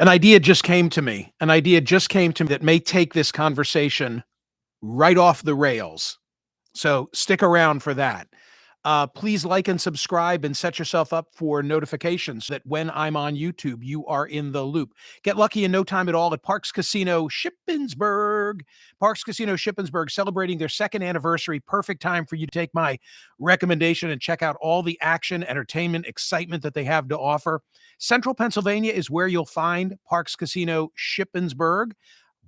An idea just came to me. An idea just came to me that may take this conversation right off the rails. So stick around for that. Please like and subscribe and set yourself up for notifications that when I'm on YouTube, you are in the loop. Get lucky in no time at all at Parks Casino Shippensburg. Parks Casino Shippensburg celebrating their second anniversary. Perfect time for you to take my recommendation and check out all the action, entertainment, excitement that they have to offer. Central Pennsylvania is where you'll find Parks Casino Shippensburg.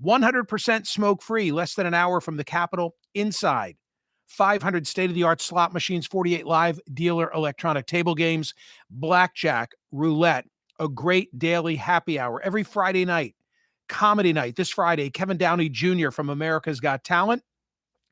100% smoke-free, less than an hour from the capital, inside. 500 state-of-the-art slot machines, 48 live dealer electronic table games, blackjack, roulette, a great daily happy hour every Friday night. Comedy night this Friday, Kevin Downey Jr. from America's Got Talent.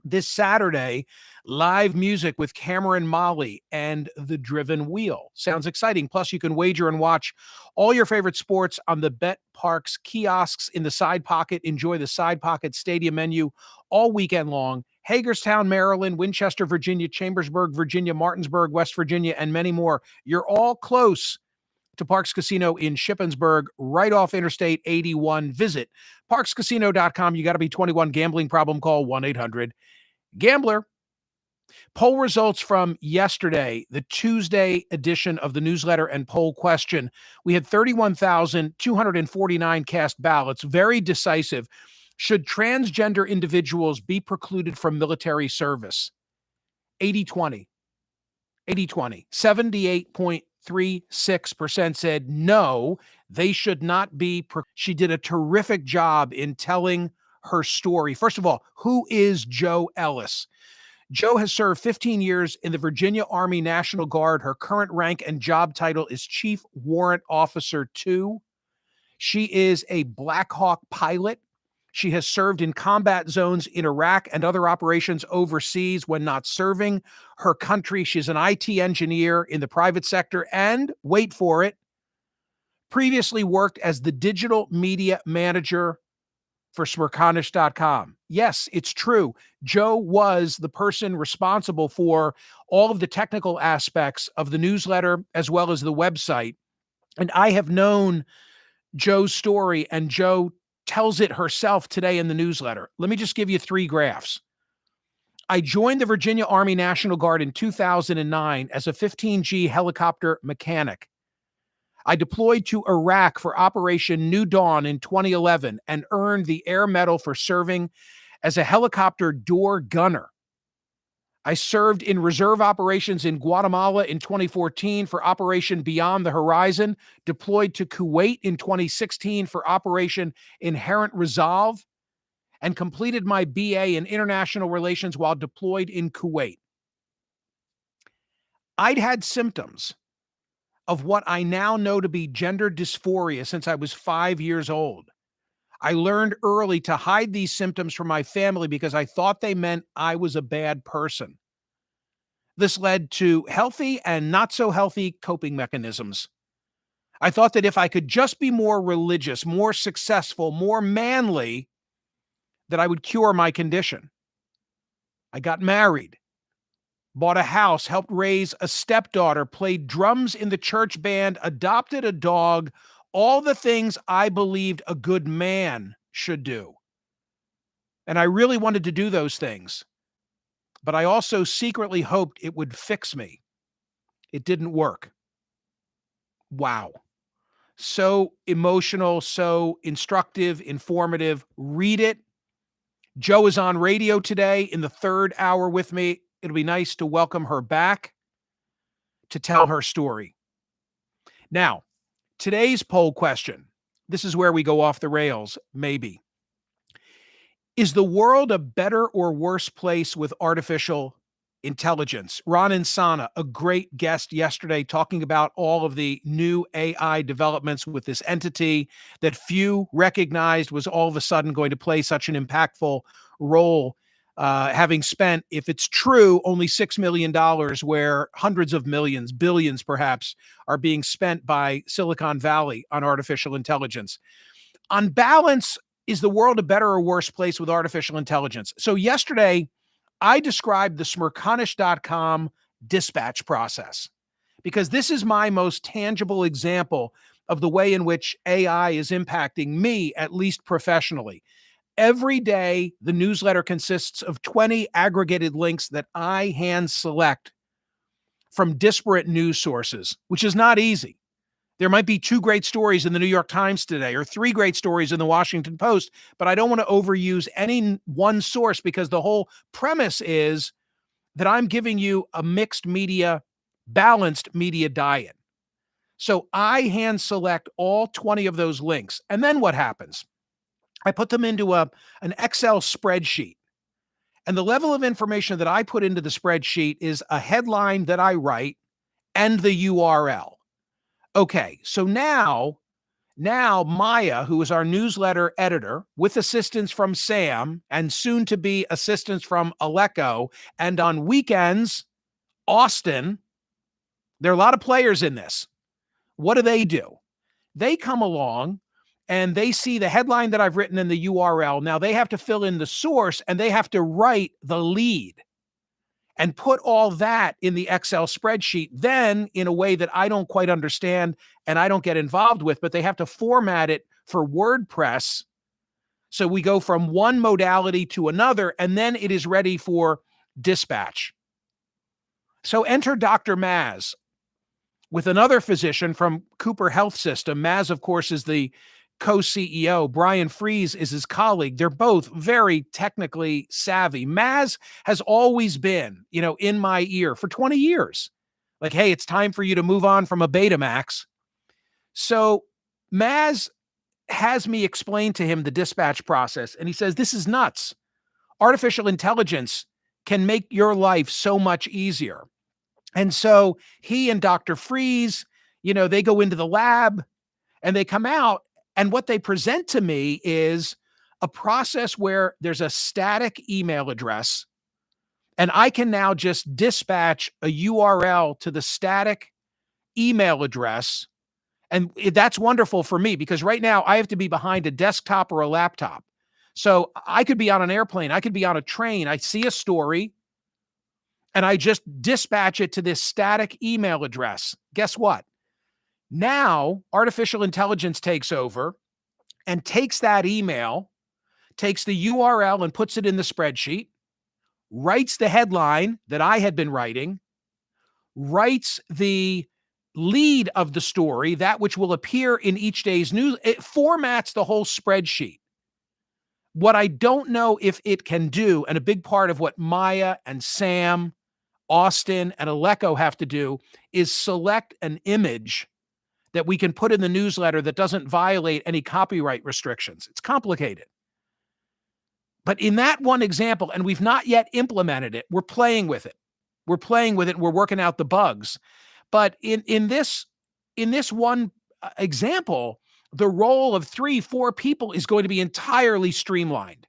This Saturday, live music with Cameron Molly and The Driven Wheel. Sounds exciting. Plus, you can wager and watch all your favorite sports on the Bet Parks kiosks in the Side Pocket. Enjoy the Side Pocket Stadium menu all weekend long. Hagerstown, Maryland, Winchester, Virginia, Chambersburg, Virginia, Martinsburg, West Virginia, and many more. You're all close to Parks Casino in Shippensburg, right off Interstate 81. Visit parkscasino.com. You got to be 21. Gambling problem, call 1-800-GAMBLER. Poll results from yesterday, the Tuesday edition of the newsletter and poll question. We had 31,249 cast ballots, very decisive. Should transgender individuals be precluded from military service? 80-20. 80-20. 78.36% said no, they should not be. She did a terrific job in telling her story. First of all, who is Joe Ellis? Joe has served 15 years in the Virginia Army National Guard. Her current rank and job title is Chief Warrant Officer 2. She is a Black Hawk pilot. She has served in combat zones in Iraq and other operations overseas when not serving her country. She's an IT engineer in the private sector and, wait for it, previously worked as the digital media manager for Smerconish.com. Yes, it's true. Joe was the person responsible for all of the technical aspects of the newsletter as well as the website. And I have known Joe's story, and Joe tells it herself today in the newsletter. Let me just give you 3 graphs. I joined the Virginia Army National Guard in 2009 as a 15G helicopter mechanic. I deployed to Iraq for Operation New Dawn in 2011 and earned the Air Medal for serving as a helicopter door gunner. I served in reserve operations in Guatemala in 2014 for Operation Beyond the Horizon, deployed to Kuwait in 2016 for Operation Inherent Resolve, and completed my BA in International Relations while deployed in Kuwait. I'd had symptoms of what I now know to be gender dysphoria since I was 5 years old. I learned early to hide these symptoms from my family because I thought they meant I was a bad person. This led to healthy and not so healthy coping mechanisms. I thought that if I could just be more religious, more successful, more manly, that I would cure my condition. I got married, bought a house, helped raise a stepdaughter, played drums in the church band, adopted a dog, all the things I believed a good man should do. And I really wanted to do those things. But I also secretly hoped it would fix me. It didn't work. Wow. So emotional, so instructive, informative. Read it. Joe is on radio today in the 3rd hour with me. It'll be nice to welcome her back to tell her story. Now, today's poll question, this is where we go off the rails, maybe. Is the world a better or worse place with artificial intelligence? Ron Insana, a great guest yesterday, talking about all of the new AI developments with this entity that few recognized was all of a sudden going to play such an impactful role, having spent, if it's true, only $6 million, where hundreds of millions, billions perhaps, are being spent by Silicon Valley on artificial intelligence. On balance, is the world a better or worse place with artificial intelligence? So yesterday, I described the Smerconish.com dispatch process because this is my most tangible example of the way in which AI is impacting me, at least professionally. Every day, the newsletter consists of 20 aggregated links that I hand select from disparate news sources, which is not easy. There might be 2 great stories in the New York Times today or 3 great stories in the Washington Post, but I don't want to overuse any one source because the whole premise is that I'm giving you a mixed media, balanced media diet. So I hand select all 20 of those links. And then what happens? I put them into an Excel spreadsheet. And the level of information that I put into the spreadsheet is a headline that I write and the URL. Okay, so now Maya, who is our newsletter editor, with assistance from Sam and soon to be assistance from Aleko, and on weekends, Austin, there are a lot of players in this. What do? They come along and they see the headline that I've written in the URL. Now they have to fill in the source and they have to write the lead and put all that in the Excel spreadsheet, then in a way that I don't quite understand and I don't get involved with, but they have to format it for WordPress. So we go from one modality to another, and then it is ready for dispatch. So enter Dr. Maz with another physician from Cooper Health System. Maz, of course, is the co-CEO. Brian Fries is his colleague. They're both very technically savvy. Maz has always been, in my ear for 20 years. Like, hey, it's time for you to move on from a Betamax. So Maz has me explain to him the dispatch process, and he says, this is nuts. Artificial intelligence can make your life so much easier. And so he and Dr. Fries, they go into the lab and they come out, and what they present to me is a process where there's a static email address, and I can now just dispatch a URL to the static email address. And that's wonderful for me because right now I have to be behind a desktop or a laptop. So I could be on an airplane, I could be on a train, I see a story, and I just dispatch it to this static email address. Guess what? Now, artificial intelligence takes over and takes that email, takes the URL and puts it in the spreadsheet, writes the headline that I had been writing, writes the lead of the story, that which will appear in each day's news. It formats the whole spreadsheet. What I don't know if it can do, and a big part of what Maya and Sam, Austin, and Aleko have to do, is select an image that we can put in the newsletter that doesn't violate any copyright restrictions. It's complicated. But in that one example, and we've not yet implemented it, we're playing with it. We're working out the bugs. But in this one example, the role of 3-4 people is going to be entirely streamlined.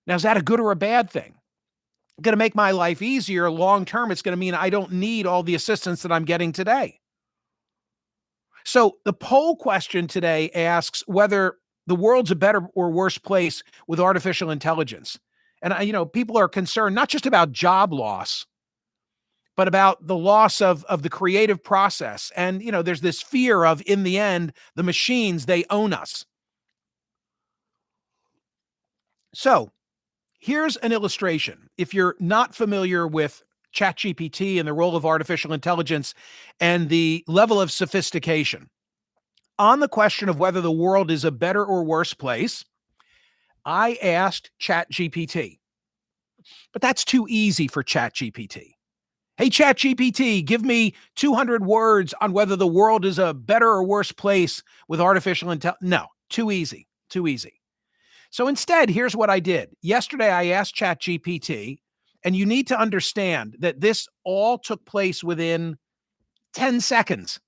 Now, is that a good or a bad thing? Going to make my life easier. Long term, it's going to mean I don't need all the assistance that I'm getting today. So the poll question today asks whether the world's a better or worse place with artificial intelligence. And people are concerned not just about job loss, but about the loss of the creative process. And, there's this fear of, in the end, the machines, they own us. So here's an illustration. If you're not familiar with ChatGPT and the role of artificial intelligence and the level of sophistication, on the question of whether the world is a better or worse place, I asked ChatGPT. But that's too easy for ChatGPT. Hey, ChatGPT, give me 200 words on whether the world is a better or worse place with artificial intelligence. No, too easy. So instead, here's what I did. Yesterday, I asked ChatGPT, and you need to understand that this all took place within 10 seconds.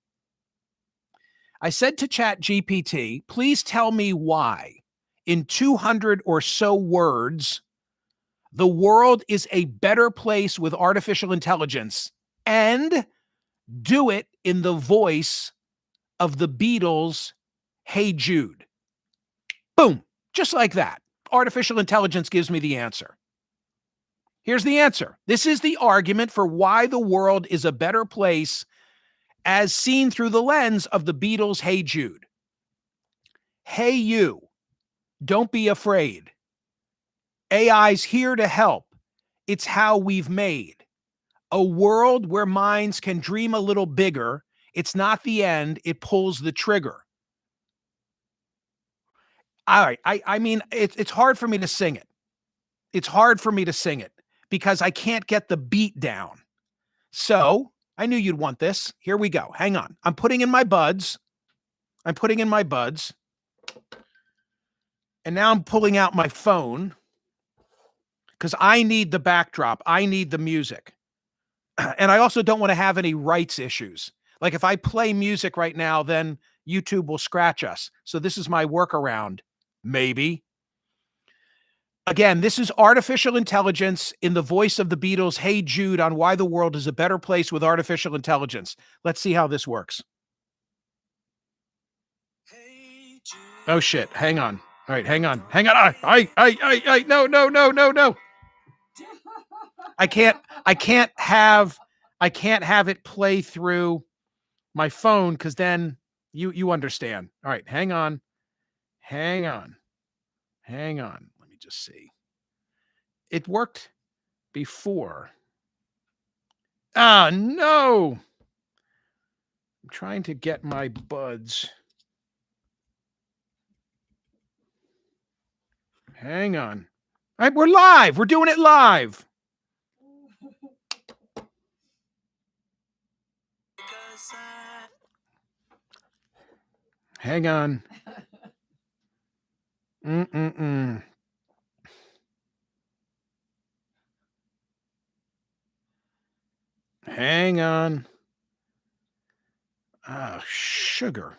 I said to ChatGPT, please tell me why, in 200 or so words, the world is a better place with artificial intelligence, and do it in the voice of the Beatles' Hey Jude. Boom. Just like that. Artificial intelligence gives me the answer. Here's the answer. This is the argument for why the world is a better place as seen through the lens of the Beatles' Hey Jude. Hey you, don't be afraid. AI's here to help. It's how we've made a world where minds can dream a little bigger. It's not the end, it pulls the trigger. All right. I mean, it's hard for me to sing it. It's hard for me to sing it because I can't get the beat down. So I knew you'd want this. Here we go. Hang on. I'm putting in my buds. I'm putting in my buds. And now I'm pulling out my phone because I need the backdrop. I need the music. And I also don't want to have any rights issues. Like if I play music right now, then YouTube will scratch us. So this is my workaround. Maybe. Again, this is artificial intelligence in the voice of the Beatles' Hey Jude on why the world is a better place with artificial intelligence. Let's see how this works. Oh shit, hang on. All right, hang on. Hang on. No. I can't have it play through my phone because then you understand. All right, hang on. Let me just see. It worked before. Ah, no. I'm trying to get my buds. Hang on. All right, we're live. We're doing it live. Hang on. Hang on. Ah, sugar.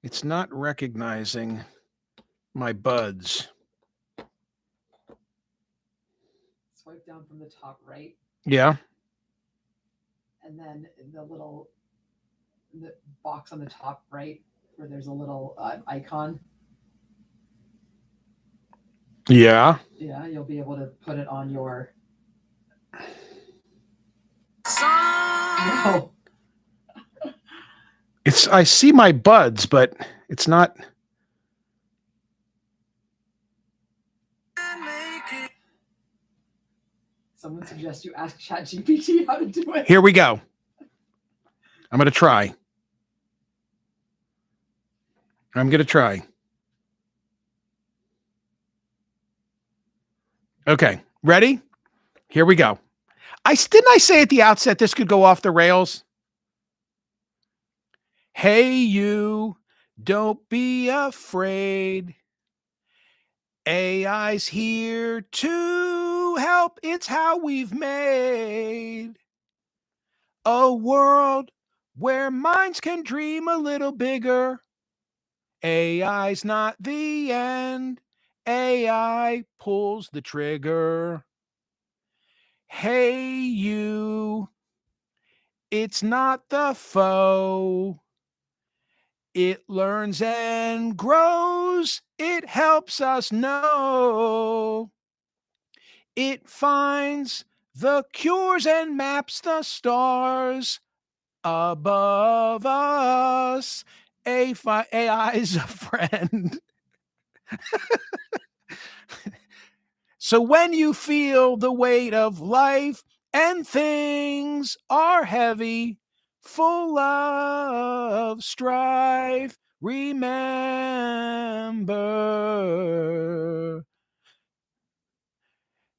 It's not recognizing my buds. Swipe down from the top right. Yeah. And then the box on the top right where there's a little icon. Yeah. Yeah, you'll be able to put it on your. No. I see my buds, but it's not. Someone suggests you ask ChatGPT how to do it. Here we go. I'm going to try. Okay, ready? Here we go. Didn't I say at the outset this could go off the rails? Hey you, don't be afraid. AI's here to help. It's how we've made a world where minds can dream a little bigger. AI's not the end. AI pulls the trigger. Hey you, it's not the foe. It learns and grows. It helps us know. It finds the cures and maps the stars above us. AI's a friend. So when you feel the weight of life and things are heavy, full of strife, remember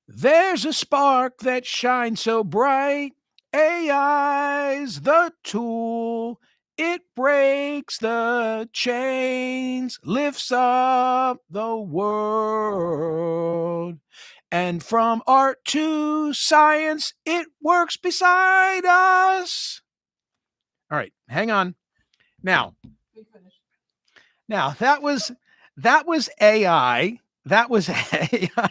there's a spark that shines so bright. AI's the tool. It breaks the chains, lifts up the world. And from art to science, it works beside us. All right, hang on. Now that was AI. That was AI.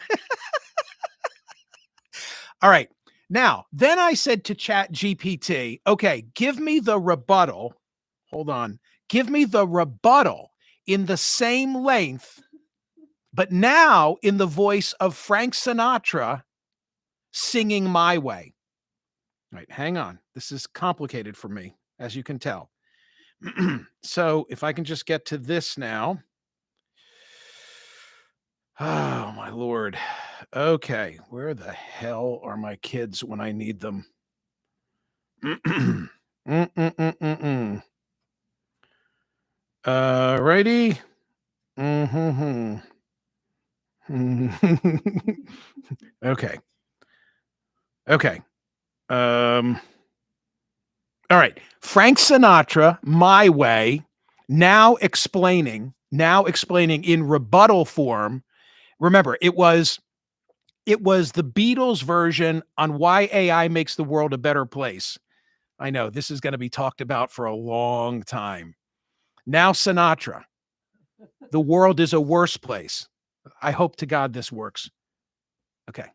All right. Now, then I said to ChatGPT, okay, give me the rebuttal. Hold on. Give me the rebuttal in the same length, but now in the voice of Frank Sinatra singing My Way. All right, hang on. This is complicated for me, as you can tell. So if I can just get to this now. Oh, my Lord. Okay. Where the hell are my kids when I need them? Mm-mm-mm-mm-mm. Righty. Mm-hmm. Okay. Okay. Um, all right. Frank Sinatra, My Way, now explaining in rebuttal form. Remember, it was the Beatles version on why AI makes the world a better place. I know this is going to be talked about for a long time. Now Sinatra, the world is a worse place. I hope to God this works. Okay.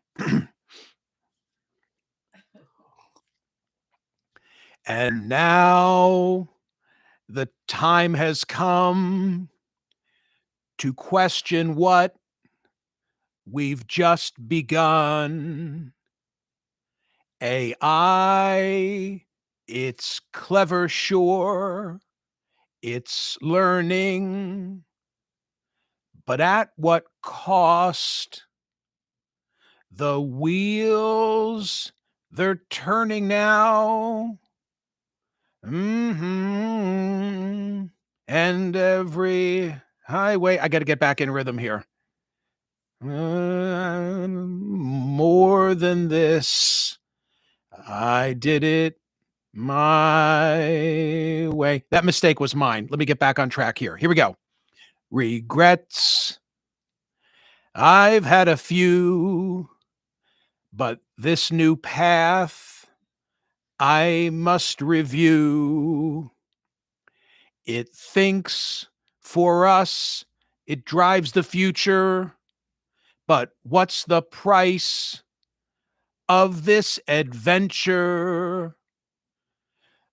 And now the time has come to question what we've just begun. AI, it's clever, sure. It's learning, but at what cost? The wheels, they're turning now. Mm-hmm. And every highway, I got to get back in rhythm here. More than this, I did it my way. That mistake was mine. Let me get back on track here. Here we go. Regrets. I've had a few, but this new path I must review. It thinks for us, it drives the future, but what's the price of this adventure?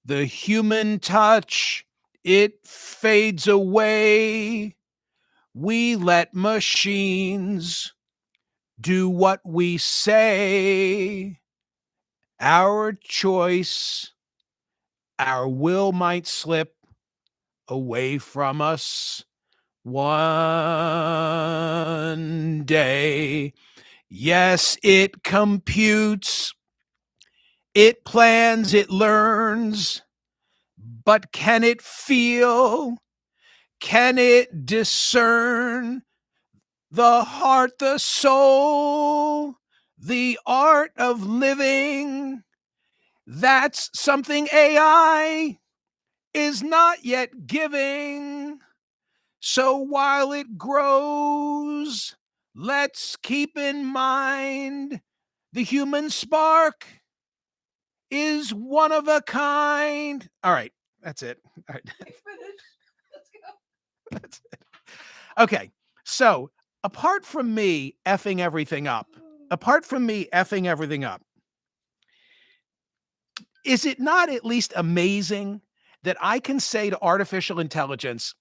The human touch, it fades away. We let machines do what we say. Our choice, our will might slip away from us one day. Yes, it computes, it plans, it learns, but can it feel? Can it discern the heart, the soul, the art of living? That's something AI is not yet giving. So while it grows, let's keep in mind the human spark is one of a kind. All right, that's it. All right. Let's go. That's it. Okay, so apart from me effing everything up, is it not at least amazing that I can say to artificial intelligence,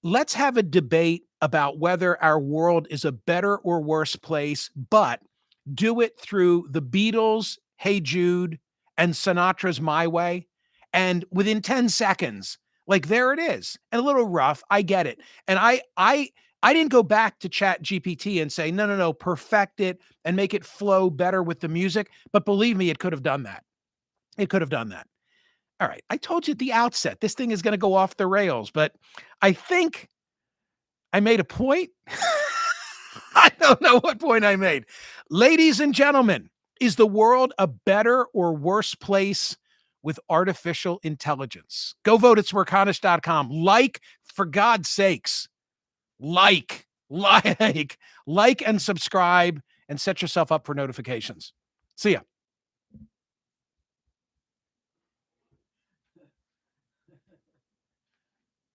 let's have a debate about whether our world is a better or worse place, but do it through the Beatles, Hey Jude, and Sinatra's My Way. And within 10 seconds, like there it is. And a little rough, I get it. And I didn't go back to Chat GPT and say, no, perfect it and make it flow better with the music. But believe me, it could have done that. It could have done that. All right. I told you at the outset, this thing is going to go off the rails, but I think I made a point. I don't know what point I made. Ladies and gentlemen, is the world a better or worse place with artificial intelligence? Go vote at Smerconish.com. Like, for God's sakes, like, and subscribe and set yourself up for notifications. See ya.